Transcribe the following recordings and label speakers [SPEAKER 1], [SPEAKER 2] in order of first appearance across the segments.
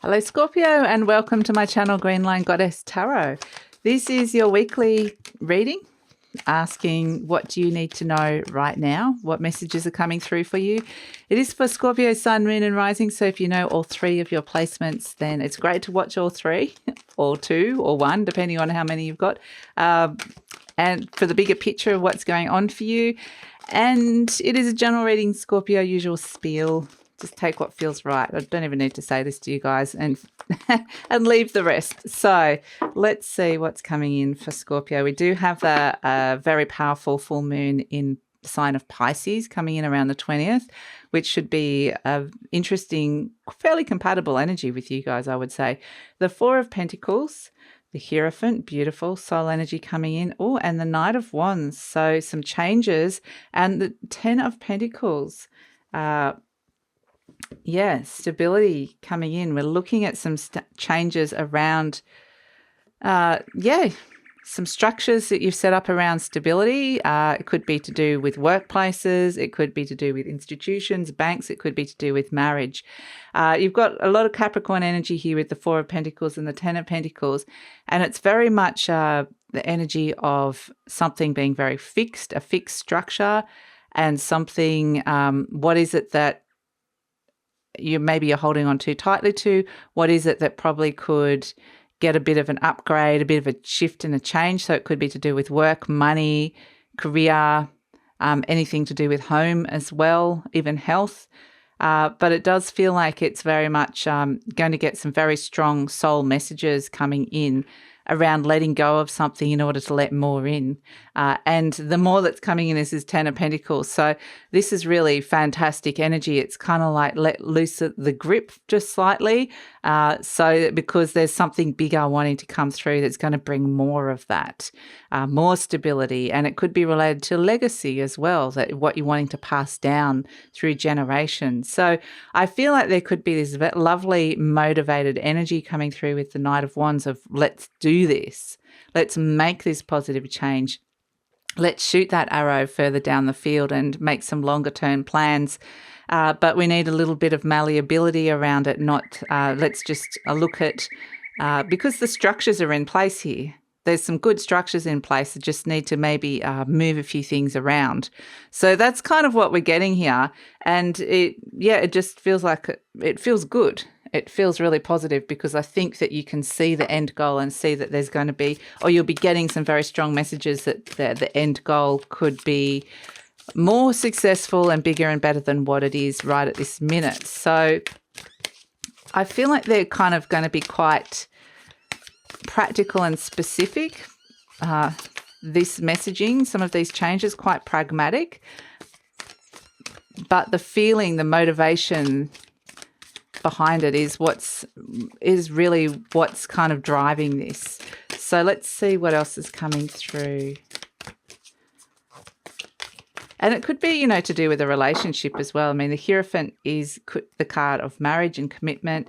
[SPEAKER 1] Hello Scorpio and welcome to my channel GreenLion Goddess Tarot. This is your weekly reading asking what do you need to know right now, what messages are coming through for you. It is for Scorpio, Sun, Moon and Rising, so if you know all three of your placements then it's great to watch all three or two or one depending on how many you've got, and for the bigger picture of what's going on for you. And it is a general reading, Scorpio, usual spiel. Just take what feels right. I don't even need to say this to you guys and and leave the rest. So let's see what's coming in for Scorpio. We do have a very powerful full moon in the sign of Pisces coming in around the 20th, which should be an interesting, fairly compatible energy with you guys, I would say. The Four of Pentacles, the Hierophant, beautiful soul energy coming in. Oh, and the Knight of Wands. So some changes. And the Ten of Pentacles. Yeah, stability coming in. We're looking at some changes around, some structures that you've set up around stability. It could be to do with workplaces. It could be to do with institutions, banks. It could be to do with marriage. You've got a lot of Capricorn energy here with the Four of Pentacles and the Ten of Pentacles. And it's very much the energy of something being very fixed, a fixed structure, and something, what is it that you're holding on too tightly to? What is it that probably could get a bit of an upgrade, a bit of a shift and a change? So it could be to do with work, money, career, anything to do with home as well, even health. But it does feel like it's very much going to get some very strong soul messages coming in around letting go of something in order to let more in. And the more that's coming in is this Ten of Pentacles. So this is really fantastic energy. It's kind of like let loose the grip just slightly. So because there's something bigger wanting to come through that's going to bring more of that, more stability. And it could be related to legacy as well, that what you're wanting to pass down through generations. So I feel like there could be this lovely motivated energy coming through with the Knight of Wands of let's do this. Let's make this positive change. Let's shoot that arrow further down the field and make some longer term plans. But we need a little bit of malleability around it, not let's just look at, because the structures are in place here. There's some good structures in place that just need to maybe move a few things around. So that's kind of what we're getting here. And it just feels like it feels good. It feels really positive because I think that you can see the end goal and see that there's going to be, or you'll be getting some very strong messages that the end goal could be more successful and bigger and better than what it is right at this minute. So I feel like they're kind of going to be quite practical and specific. This messaging, some of these changes, quite pragmatic. But the feeling, the motivation behind it is really what's kind of driving this. So let's see what else is coming through. And it could be, to do with a relationship as well. I mean, the Hierophant is the card of marriage and commitment.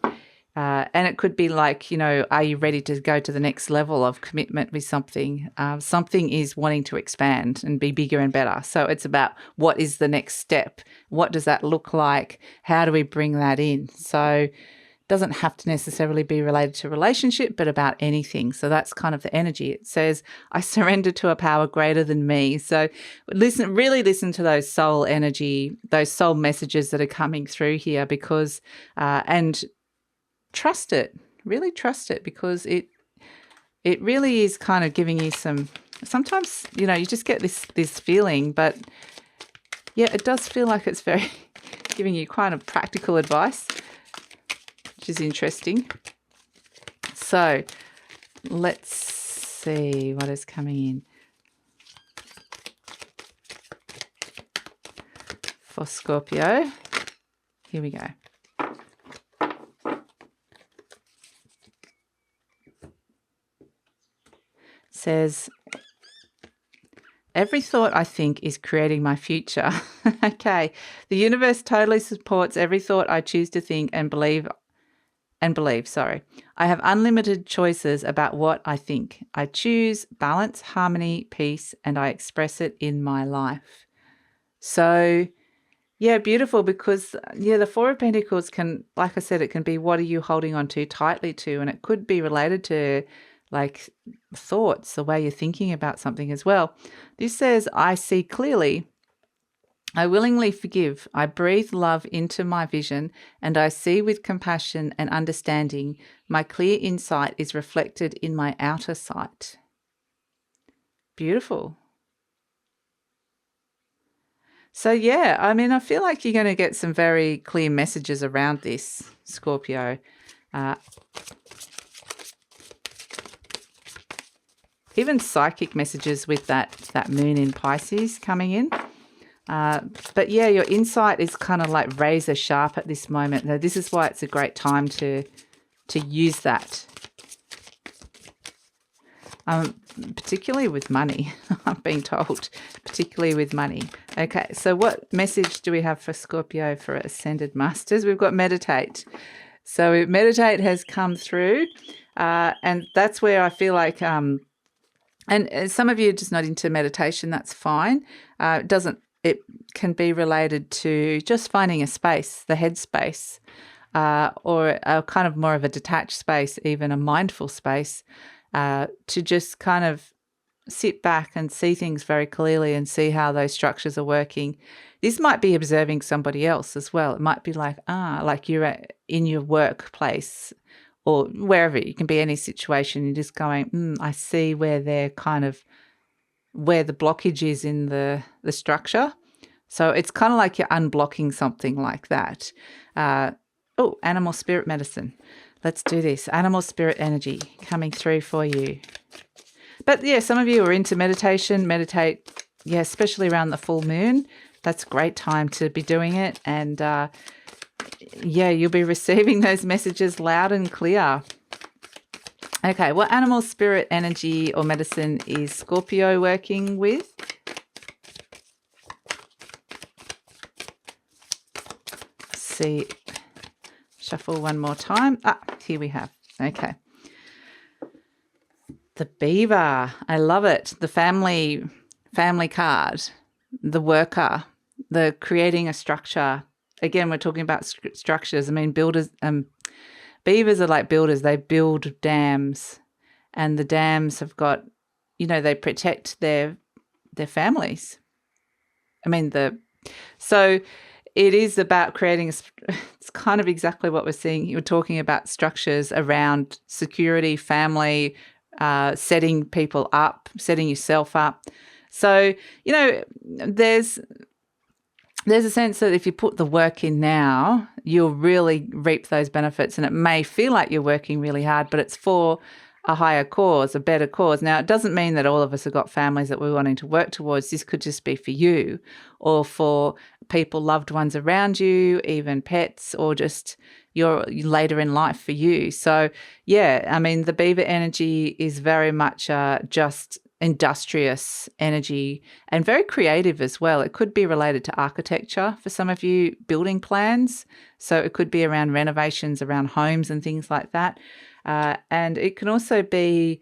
[SPEAKER 1] And it could be like, are you ready to go to the next level of commitment with something? Something is wanting to expand and be bigger and better. So it's about what is the next step? What does that look like? How do we bring that in? So it doesn't have to necessarily be related to relationship, but about anything. So that's kind of the energy. It says, I surrender to a power greater than me. So really listen to those soul energy, those soul messages that are coming through here because, and trust it, really trust it, because it really is kind of giving you sometimes, you just get this feeling, but yeah, it does feel like it's very giving you kind of practical advice, which is interesting. So let's see what is coming in for Scorpio. Here we go. Says, every thought I think is creating my future. Okay. The universe totally supports every thought I choose to think and believe. I have unlimited choices about what I think. I choose balance, harmony, peace, and I express it in my life. So Yeah, beautiful, because the Four of Pentacles can, like I said, it can be what are you holding on too tightly to, and it could be related to like thoughts, the way you're thinking about something as well. This says, I see clearly. I willingly forgive. I breathe love into my vision, and I see with compassion and understanding. My clear insight is reflected in my outer sight. Beautiful. So, yeah, I mean, I feel like you're going to get some very clear messages around this, Scorpio. Even psychic messages with that moon in Pisces coming in. But yeah, your insight is kind of like razor sharp at this moment. Now, this is why it's a great time to use that. Particularly with money, I'm being told, particularly with money. Okay, so what message do we have for Scorpio for Ascended Masters? We've got meditate. So meditate has come through, and that's where I feel like, and some of you are just not into meditation, that's fine. It can be related to just finding a space, the head space, or a kind of more of a detached space, even a mindful space, to just kind of sit back and see things very clearly and see how those structures are working. This might be observing somebody else as well. It might be like you're in your workplace or wherever. It can be any situation. You're just going, I see where they're kind of, where the blockage is in the structure. So it's kind of like you're unblocking something like that. Animal spirit medicine. Let's do this. Animal spirit energy coming through for you. But yeah, some of you are into meditation. Meditate, yeah, especially around the full moon. That's a great time to be doing it. And yeah, you'll be receiving those messages loud and clear. Okay, what animal spirit energy or medicine is Scorpio working with? Let's see. Shuffle one more time. Here we have. Okay. The beaver. I love it. The family card. The worker. The creating a structure. Again, we're talking about structures. I mean, builders. Beavers are like builders. They build dams, and the dams have got, they protect their families. I mean, so it is about creating it's kind of exactly what we're seeing. You're talking about structures around security, family, setting people up, setting yourself up. So, there's a sense that if you put the work in now, you'll really reap those benefits. And it may feel like you're working really hard, but it's for a higher cause, a better cause. Now, it doesn't mean that all of us have got families that we're wanting to work towards. This could just be for you or for people, loved ones around you, even pets, or just your later in life for you. So, yeah, I mean, the beaver energy is very much just industrious energy and very creative as well. It could be related to architecture for some of you, building plans. So it could be around renovations, around homes and things like that. And it can also be,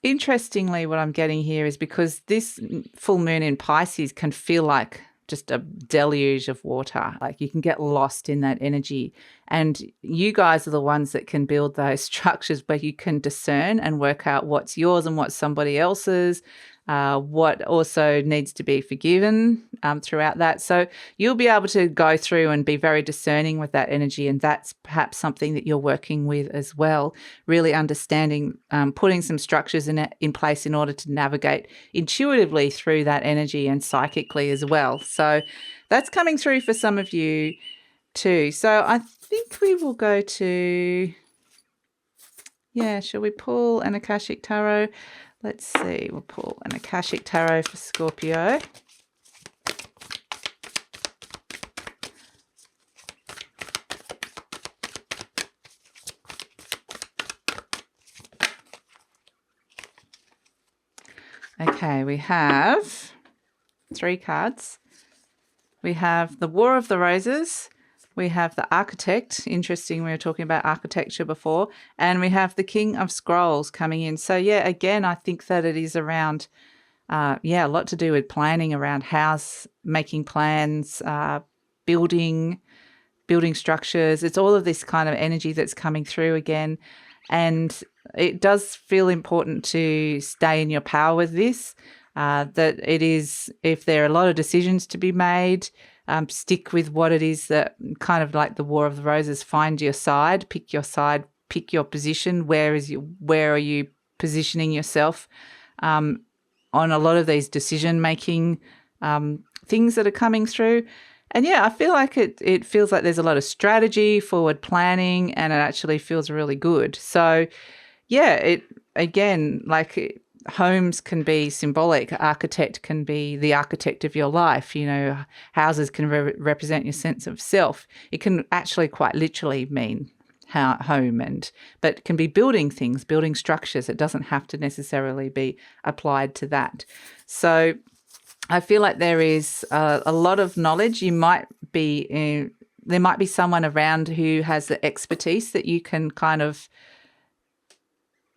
[SPEAKER 1] interestingly, what I'm getting here is because this full moon in Pisces can feel like just a deluge of water. Like you can get lost in that energy. And you guys are the ones that can build those structures where you can discern and work out what's yours and what's somebody else's, what also needs to be forgiven throughout that. So you'll be able to go through and be very discerning with that energy, and that's perhaps something that you're working with as well, really understanding, putting some structures in place in order to navigate intuitively through that energy and psychically as well. So that's coming through for some of you too. So I think we will go to, shall we pull an Akashic Tarot? Let's see, we'll pull an Akashic Tarot for Scorpio. Okay, we have 3 cards. We have the War of the Roses. We have the Architect. Interesting, we were talking about architecture before. And we have the King of Scrolls coming in. So, yeah, again, I think that it is around a lot to do with planning around house, making plans, building structures. It's all of this kind of energy that's coming through again. And it does feel important to stay in your power with this, that it is, if there are a lot of decisions to be made, stick with what it is, that kind of like the War of the Roses, find your side, pick your position. Where are you positioning yourself on a lot of these decision-making things that are coming through. And I feel like it feels like there's a lot of strategy, forward planning, and it actually feels really good. So homes can be symbolic. Architect can be the architect of your life. Houses can represent your sense of self. It can actually quite literally mean home, but it can be building things, building structures. It doesn't have to necessarily be applied to that. So I feel like there is a lot of knowledge. There might be someone around who has the expertise that you can kind of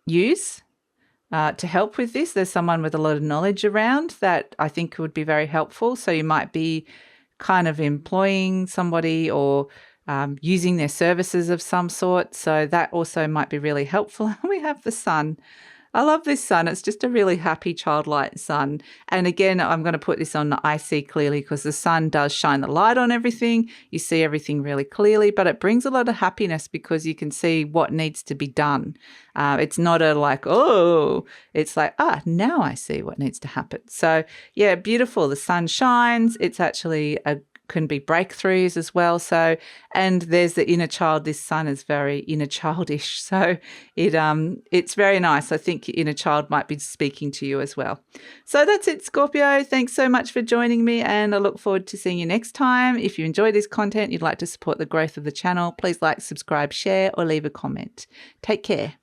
[SPEAKER 1] use to help with this. There's someone with a lot of knowledge around that I think would be very helpful. So you might be kind of employing somebody or using their services of some sort. So that also might be really helpful. We have the sun. I love this sun. It's just a really happy, childlike sun. And again, I'm going to put this on the I see clearly, because the sun does shine the light on everything. You see everything really clearly, but it brings a lot of happiness because you can see what needs to be done. It's not it's like, now I see what needs to happen. So beautiful. The sun shines. It's actually can be breakthroughs as well. So, and there's the inner child. This sun is very inner childish. So it's very nice. I think your inner child might be speaking to you as well. So that's it, Scorpio. Thanks so much for joining me, and I look forward to seeing you next time. If you enjoy this content, you'd like to support the growth of the channel, please like, subscribe, share, or leave a comment. Take care.